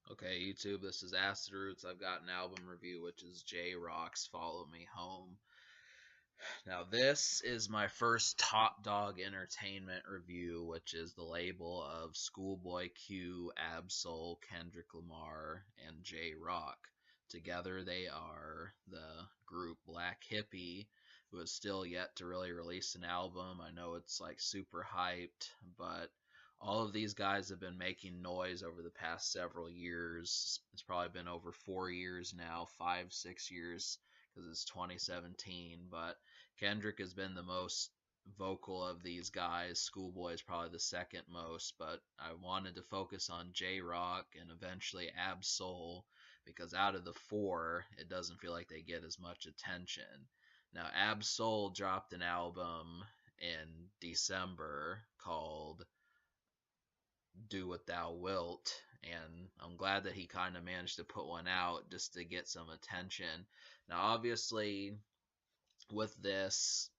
Okay, YouTube, this is Acid Roots. I've got an album review, which is J Rock's Follow Me Home. Now, this is my first Top Dog Entertainment review, which is the label of Schoolboy Q, Absol, Kendrick Lamar, and J Rock. Together, they are the group Black Hippy, who is still yet to really release an album. I know it's like super hyped, but all of these guys have been making noise over the past several years. It's probably been over 4 years now, 5, 6 years, because it's 2017. But Kendrick has been the most vocal of these guys. Schoolboy is probably the second most, but I wanted to focus on J Rock and eventually Ab Soul because out of the four, it doesn't feel like they get as much attention. Now, Ab Soul dropped an album in December called Do What Thou Wilt, and I'm glad that he kind of managed to put one out just to get some attention. Now, obviously, with this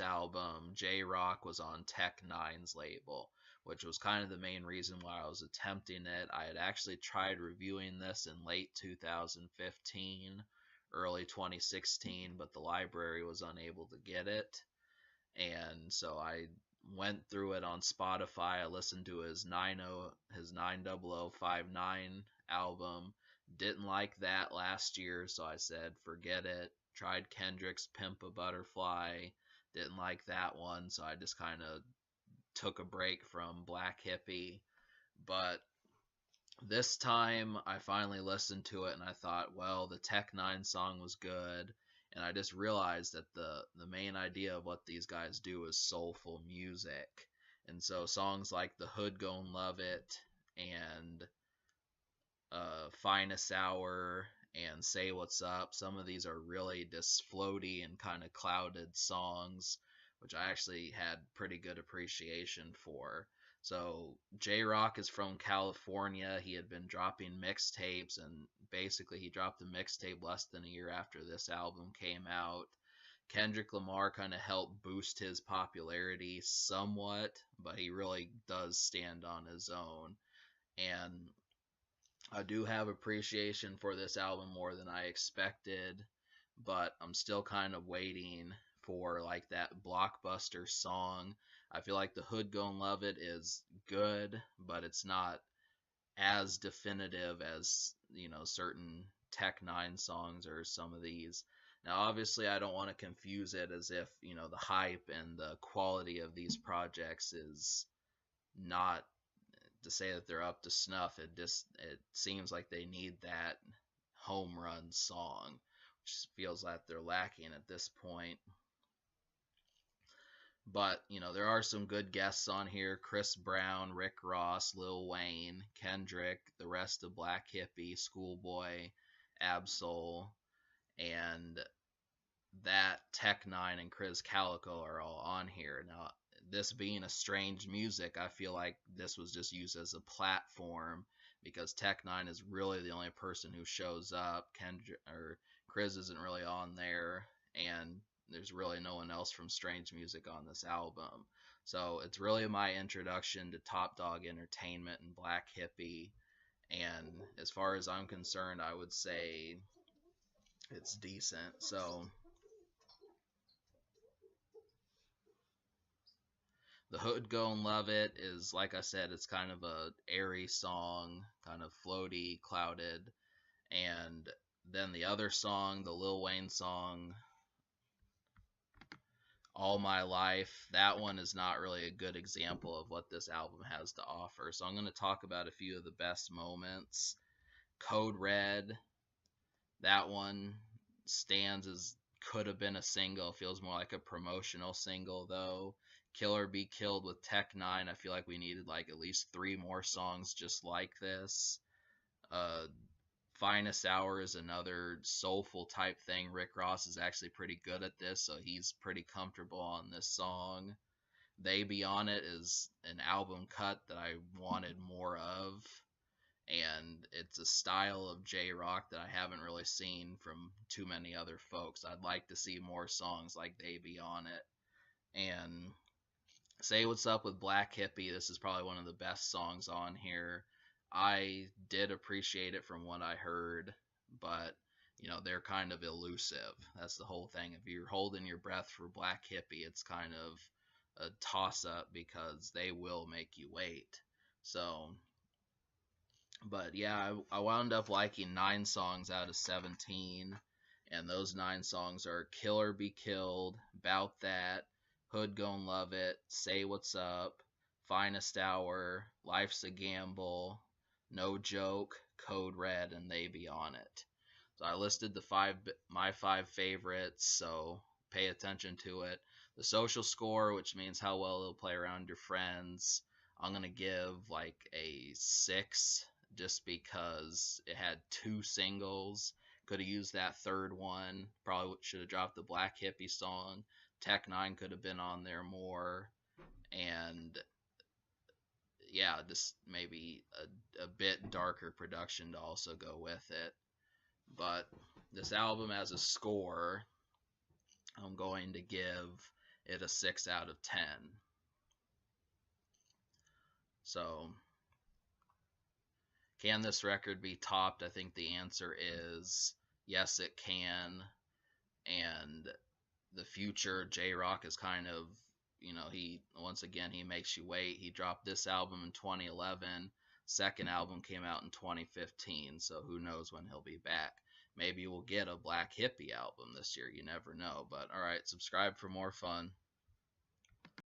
album, J Rock was on Tech Nine's label, which was kind of the main reason why I was attempting it. I had actually tried reviewing this in late 2015, early 2016, but the library was unable to get it. And so I went through it on Spotify. I listened to his 90059 album. Didn't like that last year, so I said forget it. Tried Kendrick's Pimp a Butterfly. Didn't like that one, so I just kind of took a break from Black Hippy. But this time I finally listened to it and I thought, well, the Tech Nine song was good. And I just realized that the main idea of what these guys do is soulful music. And so songs like The Hood Gon' Love It and Finest Hour and Say What's Up, some of these are really just floaty and kind of clouded songs, which I actually had pretty good appreciation for. So J Rock is from California. He had been dropping mixtapes, and basically he dropped a mixtape less than a year after this album came out. Kendrick Lamar kind of helped boost his popularity somewhat, but he really does stand on his own. And I do have appreciation for this album more than I expected, but I'm still kind of waiting for like that blockbuster song. I feel like The Hood Gon' Love It is good, but it's not as definitive as, certain Tech Nine songs or some of these. Now, obviously, I don't want to confuse it as if, the hype and the quality of these projects is not to say that they're up to snuff. It seems like they need that home run song, which feels like they're lacking at this point. But there are some good guests on here: Chris Brown, Rick Ross, Lil Wayne, Kendrick, the rest of Black Hippy, Schoolboy, Absol, and that Tech Nine and Chris Calico are all on here. Now, this being a strange music, I feel like this was just used as a platform because Tech Nine is really the only person who shows up. Kendrick or Chris isn't really on there, and there's really no one else from Strange Music on this album. So it's really my introduction to Top Dog Entertainment and Black Hippy. And as far as I'm concerned, I would say it's decent. So The Hood Gon' Love It is, like I said, it's kind of a airy song, kind of floaty, clouded. And then the other song, the Lil Wayne song, All My Life, that one is not really a good example of what this album has to offer. So I'm going to talk about a few of the best moments. Code Red, that one stands as could have been a single. Feels more like a promotional single though. Killer Be Killed with Tech Nine. I feel like we needed like at least three more songs just like this. Uh, Finest Hour is another soulful type thing. Rick Ross is actually pretty good at this, so he's pretty comfortable on this song. They Be On It is an album cut that I wanted more of, and it's a style of J Rock that I haven't really seen from too many other folks. I'd like to see more songs like They Be On It. And Say What's Up with Black Hippy, this is probably one of the best songs on here. I did appreciate it from what I heard, but they're kind of elusive. That's the whole thing. If you're holding your breath for Black Hippy, it's kind of a toss up because they will make you wait. So, but yeah, I wound up liking 9 songs out of 17, and those 9 songs are Killer Be Killed, Bout That, Hood Gon' Love It, Say What's Up, Finest Hour, Life's a Gamble, No Joke, Code Red, and They Be On It. So I listed my 5 favorites, so pay attention to it. The social score, which means how well it'll play around your friends, I'm gonna give like a 6, just because it had 2 singles. Could have used that third one. Probably should have dropped the Black Hippy song. Tech Nine could have been on there more, and yeah, just maybe a bit darker production to also go with it. But this album as a score, I'm going to give it a 6 out of 10. So, can this record be topped? I think the answer is yes, it can. And the future, J Rock is kind of, he once again he makes you wait. He dropped this album in 2011. Second album came out in 2015, so who knows when he'll be back. Maybe we'll get a Black Hippy album this year. You never know. But all right, subscribe for more fun.